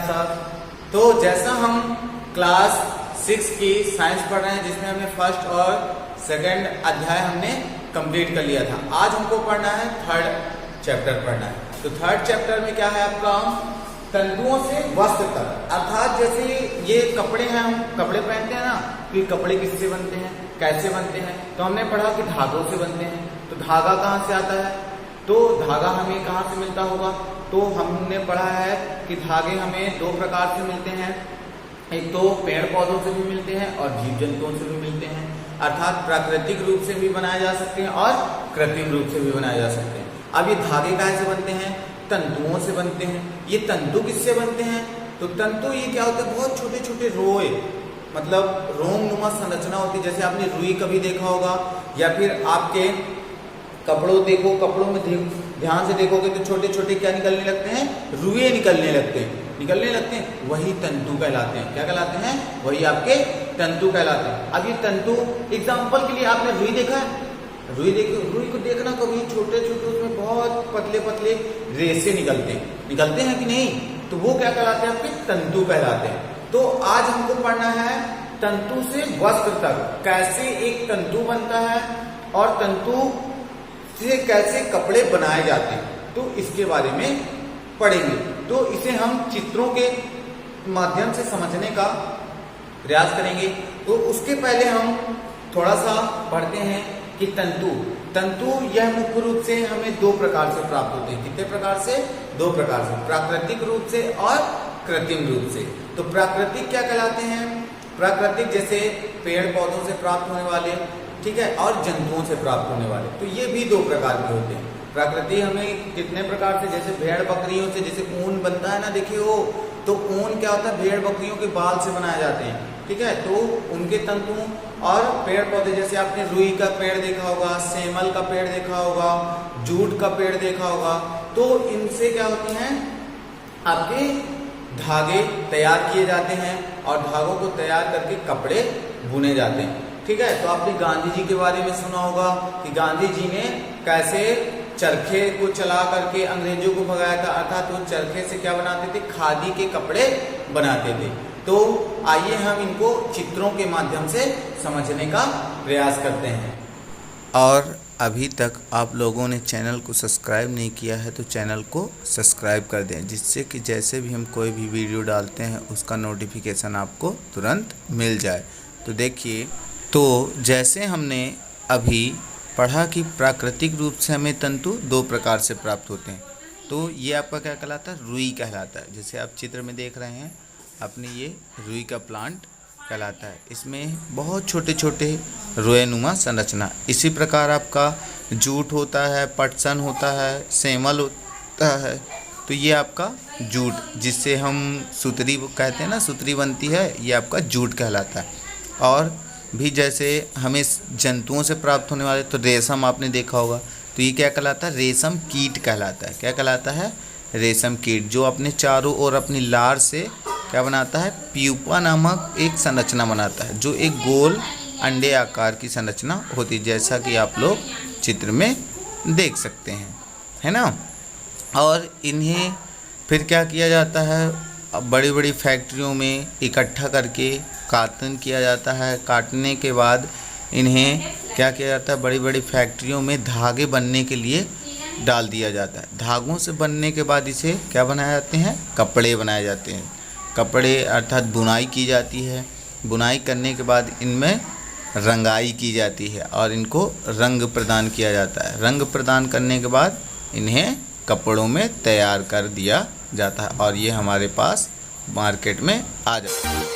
साहब। तो जैसा हम क्लास 6 की साइंस पढ़ रहे हैं, जिसमें हमने फर्स्ट और सेकंड अध्याय हमने कंप्लीट कर लिया था। आज हमको पढ़ना है थर्ड चैप्टर पढ़ना है। तो थर्ड चैप्टर में क्या है आपका, तंतुओं से वस्त्र तक, अर्थात जैसे ये कपड़े हैं, हम कपड़े पहनते हैं ना, तो ये कपड़े किससे बनते हैं, कैसे बनते हैं। तो हमने पढ़ा कि धागों से बनते हैं। तो धागा कहाँ से आता है, तो धागा हमें कहाँ से मिलता होगा। तो हमने पढ़ा है कि धागे हमें दो प्रकार से मिलते हैं, एक तो पेड़ पौधों से भी मिलते हैं और जीव जंतुओं से भी मिलते हैं। अर्थात प्राकृतिक रूप से भी बनाए जा सकते हैं और कृत्रिम रूप से भी बनाए जा सकते हैं। अब ये धागे कैसे बनते हैं, तंतुओं से बनते हैं। ये तंतु किससे बनते हैं, तो तंतु ये क्या होता है, बहुत छोटे छोटे रोए, मतलब रोमनुमा संरचना होती है। जैसे आपने रुई कभी देखा होगा, या फिर आपके कपड़ों देखो, कपड़ों में ध्यान से देखोगे तो छोटे छोटे क्या निकलने लगते हैं, रुए निकलने लगते हैं, वही तंतु कहलाते हैं। क्या कहलाते हैं, वही आपके तंतु कहलाते हैं। अब ये तंतु, एग्जाम्पल के लिए आपने रुई देखा है, रुई को देखना कभी, छोटे छोटे उसमें बहुत पतले पतले रेसे निकलते हैं कि नहीं, तो वो क्या कहलाते हैं, आपके तंतु कहलाते हैं। तो आज हमको पढ़ना है तंतु से वस्त्र तक, कैसे एक तंतु बनता है और तंतु से कैसे कपड़े बनाए जाते हैं, तो इसके बारे में पढ़ेंगे। तो इसे हम चित्रों के माध्यम से समझने का प्रयास करेंगे। तो उसके पहले हम थोड़ा सा पढ़ते हैं कि तंतु यह मुख्य रूप से हमें दो प्रकार से प्राप्त होते हैं। कितने प्रकार से, दो प्रकार से, प्राकृतिक रूप से और कृत्रिम रूप से। तो प्राकृतिक क्या कहलाते हैं, प्राकृतिक जैसे पेड़ पौधों से प्राप्त होने वाले, ठीक है, और जंतुओं से प्राप्त होने वाले। तो ये भी दो प्रकार के होते हैं। प्राकृतिक हमें कितने प्रकार से, जैसे भेड़ बकरियों से जैसे ऊन बनता है ना, देखिए वो, तो ऊन क्या होता है, भेड़ बकरियों के बाल से बनाए जाते हैं, ठीक है, तो उनके तंतु। और पेड़ पौधे जैसे आपने रुई का पेड़ देखा होगा, सेमल का पेड़ देखा होगा, जूट का पेड़ देखा होगा, तो इनसे क्या होते हैं, आपके धागे तैयार किए जाते हैं और धागों को तैयार करके कपड़े बुने जाते हैं, ठीक है। तो आपने गांधी जी के बारे में सुना होगा कि गांधी जी ने कैसे चरखे को चला करके अंग्रेजों को भगाया था, अर्थात वो चरखे से क्या बनाते थे, खादी के कपड़े बनाते थे। तो आइए हम इनको चित्रों के माध्यम से समझने का प्रयास करते हैं। और अभी तक आप लोगों ने चैनल को सब्सक्राइब नहीं किया है तो चैनल को सब्सक्राइब कर दें, जिससे कि जैसे भी हम कोई भी वीडियो डालते हैं उसका नोटिफिकेशन आपको तुरंत मिल जाए। तो देखिए, तो जैसे हमने अभी पढ़ा कि प्राकृतिक रूप से हमें तंतु दो प्रकार से प्राप्त होते हैं। तो ये आपका क्या कहलाता है, रुई कहलाता है। जैसे आप चित्र में देख रहे हैं अपने, ये रुई का प्लांट कहलाता है। इसमें बहुत छोटे छोटे रोएनुमा संरचना। इसी प्रकार आपका जूट होता है, पटसन होता है, सेमल होता है। तो ये आपका जूट, जिससे हम सुतरी कहते हैं ना, सुतरी बनती है, ये आपका जूट कहलाता है। और भी जैसे हमें जंतुओं से प्राप्त होने वाले, तो रेशम आपने देखा होगा, तो ये क्या कहलाता है, रेशम कीट कहलाता है। क्या कहलाता है, रेशम कीट, जो अपने चारों ओर अपनी लार से क्या बनाता है, प्यूपा नामक एक संरचना बनाता है, जो एक गोल अंडे आकार की संरचना होती है, जैसा कि आप लोग चित्र में देख सकते हैं, है ना। और इन्हें फिर क्या किया जाता है, बड़ी बड़ी फैक्ट्रियों में इकट्ठा करके काटन किया जाता है। काटने के बाद इन्हें क्या किया जाता है, बड़ी बड़ी फैक्ट्रियों में धागे बनने के लिए डाल दिया जाता है। धागों से बनने के बाद इसे क्या बनाए जाते हैं, कपड़े बनाए जाते हैं। कपड़े अर्थात बुनाई की जाती है। बुनाई करने के बाद इनमें रंगाई की जाती है और इनको रंग प्रदान किया जाता है। रंग प्रदान करने के बाद इन्हें कपड़ों में तैयार कर दिया जाता है और ये हमारे पास मार्केट में आ जाता है।